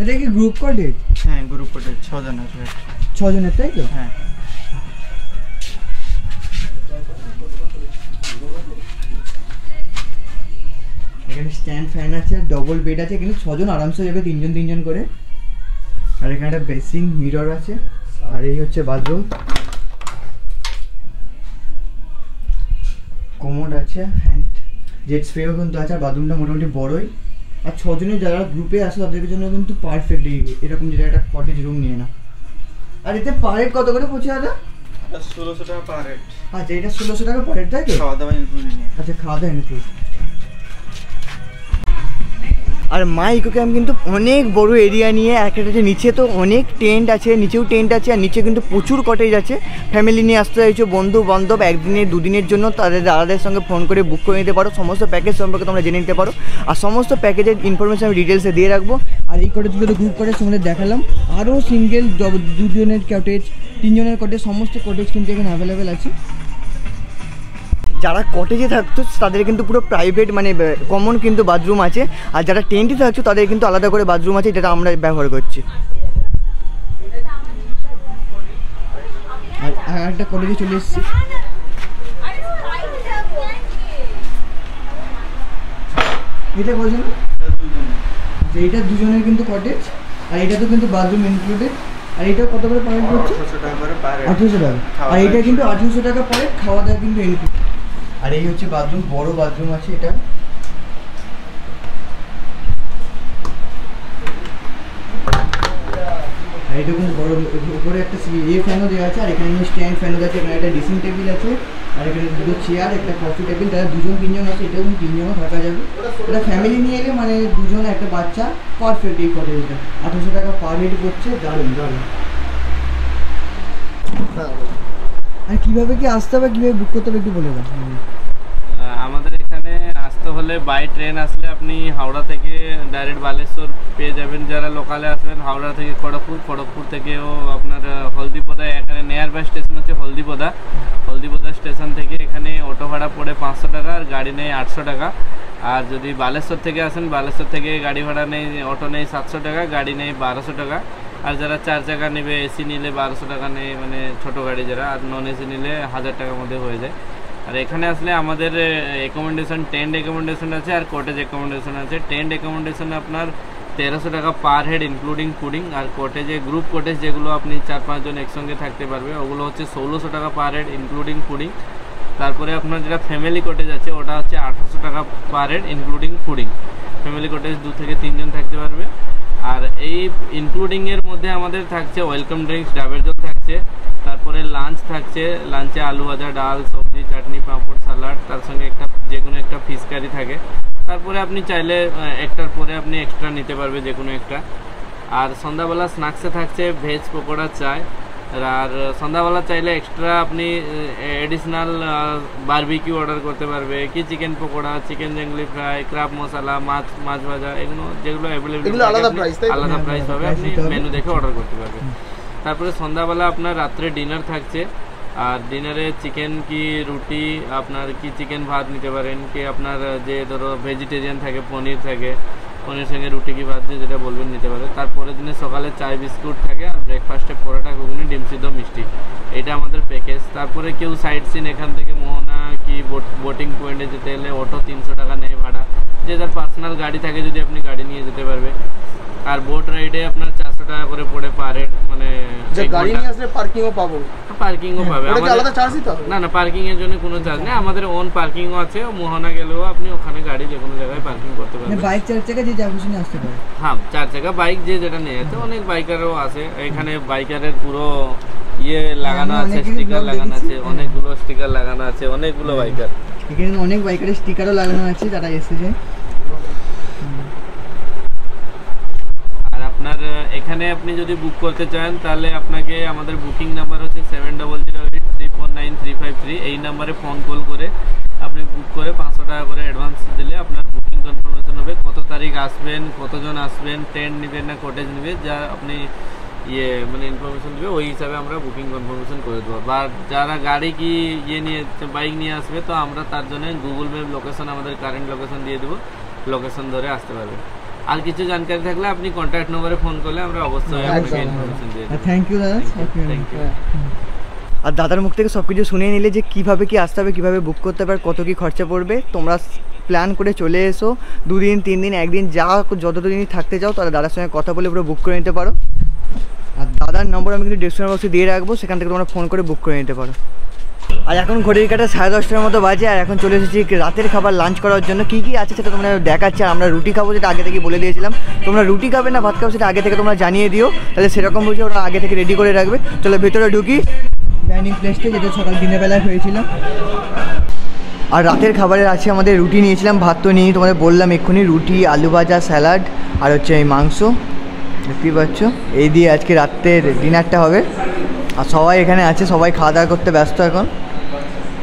এটা কি গ্রুপ কটেজ? হ্যাঁ গ্রুপ কটেজ, 6 জনের। 6 জনের তাই তো? হ্যাঁ। এখানে স্ট্যান্ড ফ্যান আছে আর ডবল বেড আছে, এখানে 6 জন আরামসে যাবে, 3 জন 3 জন করে। আর এখানে একটা বেসিন মিরর আছে, আর এই হচ্ছে বাথরুম, কমোড আছে, হ্যান্ড জেট স্প্রেও কিন্তু আছে। আর বাথরুমটা মোটামুটি বড়ই। আর 6 জনের যারা গ্রুপে আসে তাদের জন্য কিন্তু পারফেক্ট এরকম যেটা একটা কটেজ রুম নিয়ে না। আর এতে পার হেড কত করে পড়ছে দাদা? 1600 টাকা পার হেড। আচ্ছা, এটা 1600 টাকা পার হেড তাই তো? খাওয়া দাওয়া ইনক্লুড নিয়ে। আচ্ছা, খাওয়া দাওয়া ইনক্লুড। আর মা ইকো ক্যাম্প কিন্তু অনেক বড় এরিয়া নিয়ে একটা নিচে তো অনেক টেন্ট আছে, নিচেও টেন্ট আছে, আর নিচে কিন্তু প্রচুর কটেজ আছে। ফ্যামিলি নিয়ে আসতে চাইছো, বন্ধু বান্ধব একদিনের দুদিনের জন্য তাদের দাদাদের সঙ্গে ফোন করে বুক করে নিতে পারো। সমস্ত প্যাকেজ সম্পর্কে তোমরা জেনে নিতে পারো, আর সমস্ত প্যাকেজের ইনফরমেশন আমি ডিটেলসে দিয়ে রাখবো। আর এই কটেজগুলো গ্রুপ কটেজ তোমাদের দেখালাম, আরও সিঙ্গেল 2 জনের কটেজ, 3 জনের কটেজ, সমস্ত কটেজ কিন্তু এখানে অ্যাভেলেবেল আছে। যারা কটেজে থাকতো তাদের কিন্তু পুরো প্রাইভেট মানে কমন কিন্তু বাথরুম আছে, আর যারা টেন্টে থাকছো তাদের কিন্তু আলাদা করে বাথরুম আছে, যেটা আমরা ব্যবহার করছি। আর একটা কটেজে চলে এসেছি। এটা কজন? এইটা দুজনের কিন্তু কটেজ, আর এটা তো কিন্তু বাথরুম ইনক্লুডেড। আর এটা কত করে পার হেড পড়ছে? 1800 টাকা করে পার হেড। 1800 টাকা। আর এটা কিন্তু 1800 টাকা পার হেড, খাওয়া দাওয়া কিন্তু ইনক্লুড। আর এই হচ্ছে বাথরুম, বড় বাথরুম আছে এটা। আর এটা কিন্তু বড়, উপরে একটা ফ্যানও দেওয়া আছে, আর এখানে স্ট্যান্ড ফ্যানও আছে। এখানে একটা ড্রেসিং টেবিল আছে, আর এখানে দুটো চেয়ার, একটা কফি টেবিল। তারা দুজন তিনজন আছে, এটাও কিন্তু তিনজনও থাকা যাবে। এটা ফ্যামিলি নিয়ে এলে মানে দুজন একটা বাচ্চা পারফেক্ট এই কটেজটা। 1800 টাকা পার হেড করছে, দারুণ দারুণ। আর কীভাবে কি আসতে হবে, কীভাবে বুক করতে হবে একটু বলে দাও। আমাদের এখানে আসতে হলে বাই ট্রেন আসলে আপনি হাওড়া থেকে ডাইরেক্ট বালেশ্বর পেয়ে যাবেন। যারা লোকালে আসবেন হাওড়া থেকে খড়গপুর, খড়গপুর থেকেও আপনার হলদিপোদা, এখানে নিয়ার বাই স্টেশন হচ্ছে হলদিপোদা। হলদিপোদা স্টেশন থেকে এখানে অটো ভাড়া পড়ে 500 টাকা, আর গাড়ি নেই 800 টাকা। আর যদি বালেশ্বর থেকে আসেন, বালেশ্বর থেকে গাড়ি ভাড়া নেই, অটো নেই 700 টাকা, গাড়ি নেই 1200 টাকা। আর যারা 4 চাকা নেবে, এসি নিলে 1200 টাকা নেই, মানে ছোটো গাড়ি যারা, আর নন এসি নিলে 1000 টাকার মধ্যে হয়ে যায়। আর এখানে আসলে আমাদের অ্যাকোমোডেশন, টেন্ট অ্যাকোমোডেশন আছে আর কটেজ অ্যাকোমোডেশন আছে। টেন্ট অ্যাকোমোডেশন আপনার 1300 টাকা পার হেড ইনক্লুডিং ফুডিং। আর কটেজে গ্রুপ কটেজ যেগুলো আপনি 4-5 জন একসঙ্গে থাকতে পারবে, ওগুলো হচ্ছে 1600 টাকা পার হেড ইনক্লুডিং ফুডিং। তারপরে আপনার যেটা ফ্যামিলি কটেজ আছে ওটা হচ্ছে 1800 টাকা per head including fooding. Family cottage 2 থেকে 3 জন থাকতে পারবে। আর এই ইনক্লুডিংয়ের মধ্যে আমাদের থাকছে ওয়েলকাম ড্রিঙ্কস, ডাবের জল থাকছে, তারপরে লাঞ্চ থাকছে। লাঞ্চে আলু ভাজা, ডাল, সবজি, চাটনি, পাঁপড়, সালাড, তার সঙ্গে একটা যে কোনো একটা ফিশ কারি থাকে। তারপরে আপনি চাইলে একটার পরে আপনি এক্সট্রা নিতে পারবে যে কোনো একটা। আর সন্ধ্যাবেলা স্ন্যাক্সে থাকছে ভেজ পকোড়া, চায়। আর সন্ধ্যাবেলা চাইলে এক্সট্রা আপনি এডিশনাল বারবিকিউ অর্ডার করতে পারবে, কি চিকেন পকোড়া, চিকেন জেংলি ফ্রাই, ক্রাব মশলা, মাছ ভাজা, এগুলো যেগুলো অ্যাভেলেবল আলাদা প্রাইস হবে, আপনি মেনু দেখে অর্ডার করতে পারবেন। তারপরে সন্ধ্যাবেলা আপনার রাত্রে ডিনার থাকছে। আর ডিনারে চিকেন কি রুটি, আপনার কি চিকেন ভাত নিতে পারেন, কি আপনার যে ধরো ভেজিটেরিয়ান থাকে, পনির থাকে, পনির সঙ্গে রুটি কি ভাত দিয়ে যেটা বলবেন নিতে পারে। তারপরের দিনে সকালে চায় বিস্কুট থাকে, আর ব্রেকফাস্টে পরোটা, ঘুগনি, ডিম সিদ্ধ, মিষ্টি। এটা আমাদের প্যাকেজ। তারপরে কেউ সাইড সিন এখান থেকে মোহনা কি বোটিং পয়েন্টে যেতে হলে অটো 300 টাকা নেয় ভাড়া। যে যার পার্সোনাল গাড়ি থাকে যদি আপনি গাড়ি নিয়ে যেতে পারবে। আর বোট রাইডে আপনার 400 টাকা করে পড়ে পার হেড, মানে গাড়ি নিয়ে আসলে পার্কিংও পাবো, পার্কিংও পাবে। আলাদা চার্জ দিতে হবে? না, পার্কিং এর জন্য কোনো চার্জ নেই, আমাদের ওন পার্কিংও আছে। মোহনা গেলেও আপনি ওখানে গাড়ি যে কোনো জায়গায় পার্কিং করতে পারবেন। বাইক 4 চাকা যে যা খুশি নিয়ে আসতে পারে। হ্যাঁ, 4 চাকা বাইক যে যেটা নিয়ে যাচ্ছে। অনেক বাইকারও আছে এখানে, বাইকারের পুরো ইয়ে লাগানো আছে, স্টিকার লাগানো আছে, অনেকগুলো স্টিকার লাগানো আছে, অনেকগুলো বাইকার এখানে, অনেক বাইকারের স্টিকারও লাগানো আছে যারা এসেছে। আর আপনার এখানে আপনি যদি বুক করতে চান তাহলে আপনাকে আমাদের বুকিং নাম্বার হচ্ছে 7008349353। এই নাম্বারে ফোন কল করে আপনি বুক করে 500 টাকা করে অ্যাডভান্স দিলে আপনার বুকিং কনফার্মেশন হবে। কত তারিখ আসবেন, কতজন আসবেন, টেন্ট নেবেন না কটেজ নেবেন, যা আপনি মানে ইনফরমেশন দেবে, ওই হিসাবে আমরা বুকিং কনফার্মেশন করে দেবো। বা যারা গাড়ি কি নিয়ে বাইক নিয়ে আসবে, তো আমরা তার জন্য গুগল ম্যাপ লোকেশন, আমাদের কারেন্ট লোকেশন দিয়ে দেবো, লোকেশন ধরে আসতে পারবে। আর কিছু জানকারি থাকলে আপনি কন্ট্যাক্ট নম্বরে ফোন করলে আমরা অবশ্যই আপনাকে ইনফরমেশন দিয়ে দেব। থ্যাংক ইউ দাদা। Thank you. আর দাদার মুখ থেকে সব কিছু শুনে নিলে যে কীভাবে কি আসতে হবে, কীভাবে বুক করতে হবে, কত কী খরচা পড়বে, তোমরা প্ল্যান করে চলে এসো। 2 দিন 3 দিন 1 দিন যতদিনই থাকতে চাও তাহলে দাদার সঙ্গে কথা বলে পুরো বুক করে নিতে পারো। আর দাদার নম্বর আমি কিন্তু ডিসক্রিপশন বক্সে দিয়ে রাখবো, সেখান থেকে তোমরা ফোন করে বুক করে নিতে পারো। আর এখন ঘড়ির কাটা 10:30টার মতো বাজে, আর এখন চলে এসেছি রাতের খাবার লাঞ্চ করার জন্য। কী কী আছে সেটা তোমরা দেখাচ্ছে। আমরা রুটি খাবো, যেটা আগে থেকে বলে দিয়েছিলাম। তোমরা রুটি খাবে না ভাত খাবে সেটা আগে থেকে তোমরা জানিয়ে দিও, তাহলে সেরকম বুঝে ওরা আগে থেকে রেডি করে রাখবে। চলো ভেতরে ঢুকি ডাইনিং প্লেসটা, যেটা সকাল দিনের বেলায় হয়েছিল। আর রাতের খাবারের আছে আমাদের রুটি নিয়েছিলাম, ভাত তো নিয়ে তোমাদের বললাম এক্ষুনি। রুটি, আলু ভাজা, স্যালাড, আর হচ্ছে এই মাংস, দেখতেই পাচ্ছ। এই দিয়ে আজকে রাতের ডিনারটা হবে। আর সবাই এখানে আছে, সবাই খাওয়া দাওয়া করতে ব্যস্ত এখন।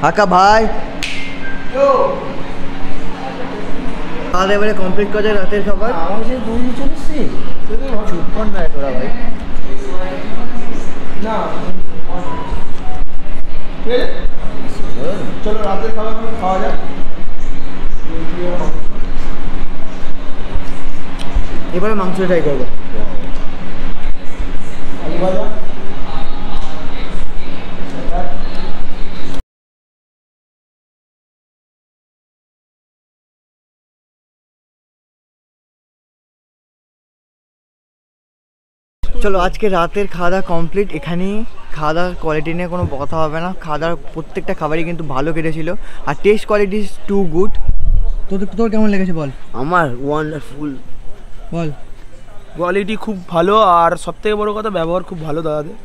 আকা ভাই খাওয়া দাওয়া এবারে কমপ্লিট করে রাতের খাবার। আমার সেই দুই চলেছি, চুপ কর না তোরা ভাই। না চলো রাতের খাবার খাওয়া যাক। এবারে মাংস ট্রাই করবো। চলো আজকে রাতের খাওয়া দাওয়া কমপ্লিট। এখানেই খাওয়া দাওয়ার কোয়ালিটি নিয়ে কোনো কথা হবে না। খাওয়া দাওয়ার প্রত্যেকটা খাবারই কিন্তু ভালো কেটেছিল আর taste quality is too good. তোর কেমন লেগেছে বল? আমার ওয়ান্ডারফুল, বল। কোয়ালিটি খুব ভালো আর সবথেকে বড় কথা ব্যবহার খুব ভালো দাদাদের,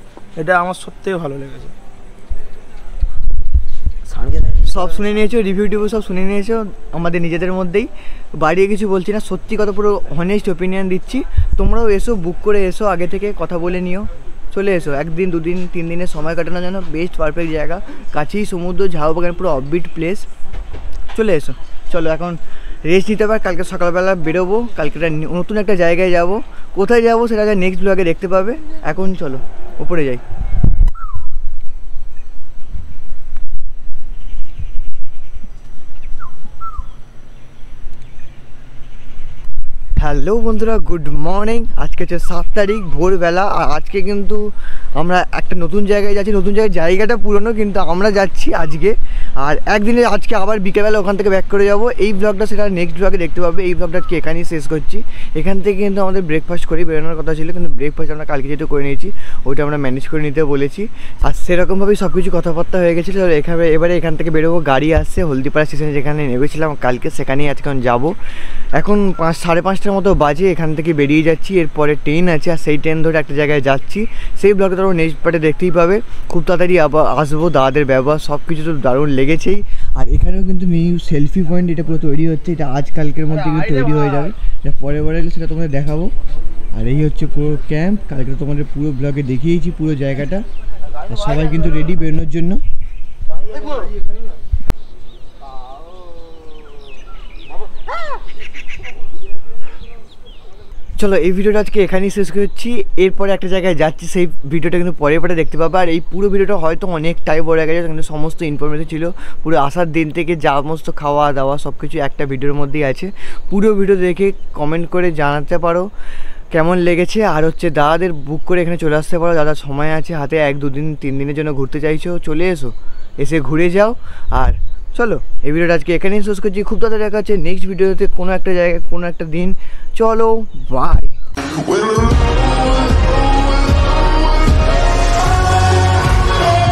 এটা আমার সবথেকে ভালো লেগেছে। সব শুনে নিয়েছো, রিভিউ টিভিউ সব শুনে নিয়েছো আমাদের নিজেদের মধ্যেই, বাড়িয়ে কিছু বলছি না, সত্যি কথা পুরো অনেস্ট ওপিনিয়ন দিচ্ছি। তোমরাও এসো, বুক করে এসো, আগে থেকে কথা বলে নিও, চলে এসো। একদিন 2 দিন 3 দিনের সময় কাটানোর জন্য বেস্ট পারফেক্ট জায়গা, কাছেই সমুদ্র, ঝাউ বাগান, পুরো অফবিট প্লেস। চলে এসো। চলো এখন রেস্ট নিতে পার, কালকে সকালবেলা বেরোবো, কালকে নতুন একটা জায়গায় যাব। কোথায় যাব সেটা নেক্সট ব্লগে দেখতে পাবে। এখন চলো উপরে যাই। হ্যালো বন্ধুরা, গুড মর্নিং। আজকে হচ্ছে 7 তারিখ ভোরবেলা আর আজকে কিন্তু আমরা একটা নতুন জায়গায় যাচ্ছি। নতুন জায়গাটা পুরনো কিন্তু আমরা যাচ্ছি আজকে। আর একদিনে আজকে আবার বিকেলবেলা ওখান থেকে ব্যাক করে যাব। এই ব্লগটা সেটা নেক্সট ব্লগে দেখতে পাবে। এই ব্লগটা আজকে এখানেই শেষ করছি। এখান থেকে কিন্তু আমাদের ব্রেকফাস্ট করে বেরোনোর কথা ছিল, কিন্তু ব্রেকফাস্ট আমরা কালকে যেহেতু করে নিয়েছি ওইটা আমরা ম্যানেজ করে নিতে বলেছি। আর সেরকমভাবেই সব কিছু কথাবার্তা হয়ে গেছিলো। এবারে এখান থেকে বেরোবো, গাড়ি আসছে হলদিপাড়া স্টেশনে যেখানে নেমেছিলাম কালকে, সেখানেই আজকে যাব। এখন 5-5:30টার মতো বাজে, এখান থেকে বেরিয়ে যাচ্ছি। এরপরে ট্রেন আছে আর সেই ট্রেন ধরে একটা জায়গায় যাচ্ছি। সেই ব্লগটা তোমরা নেক্সট পার্টে দেখতেই পাবে। খুব তাড়াতাড়ি আবার আসবো। দাদাদের ব্যবহার সব কিছু তো দারুণ লেগেছেই। আর এখানেও কিন্তু নিউ সেলফি পয়েন্ট এটা পুরো তৈরি হচ্ছে। এটা আজকালকের মধ্যে কিন্তু তৈরি হয়ে যাবে। এটা পরের বারে সেটা তোমাদের দেখাবো। আর এই হচ্ছে পুরো ক্যাম্প। কালকে তোমাদের পুরো ব্লগে দেখিয়েছি পুরো জায়গাটা। সবাই কিন্তু রেডি বেরোনোর জন্য। চলো এই ভিডিওটা আজকে এখানেই শেষ করছি। এরপরে একটা জায়গায় যাচ্ছি, সেই ভিডিওটা কিন্তু পরে দেখতে পাবে। আর এই পুরো ভিডিওটা হয়তো অনেকটাই বড় হয়ে গেছে, কিন্তু সমস্ত ইনফরমেশন ছিল পুরো আসার দিন থেকে সমস্ত খাওয়া দাওয়া সব কিছু একটা ভিডিওর মধ্যেই আছে। পুরো ভিডিও দেখে কমেন্ট করে জানাতে পারো কেমন লেগেছে। আর হচ্ছে দাদাদের বুক করে এখানে চলে আসতে পারো, দাদার সময় আছে হাতে। 1-2 দিন 3 দিনের জন্য ঘুরতে চাইছো, চলে এসো, এসে ঘুরে যাও। আর চলো এই ভিডিওটা আজকে এখানেই শেষ করছি। খুব তাড়াতাড়ি দেখা হচ্ছে নেক্সট ভিডিওতে কোনো একটা জায়গায় কোনো একটা দিন। চলো বাই।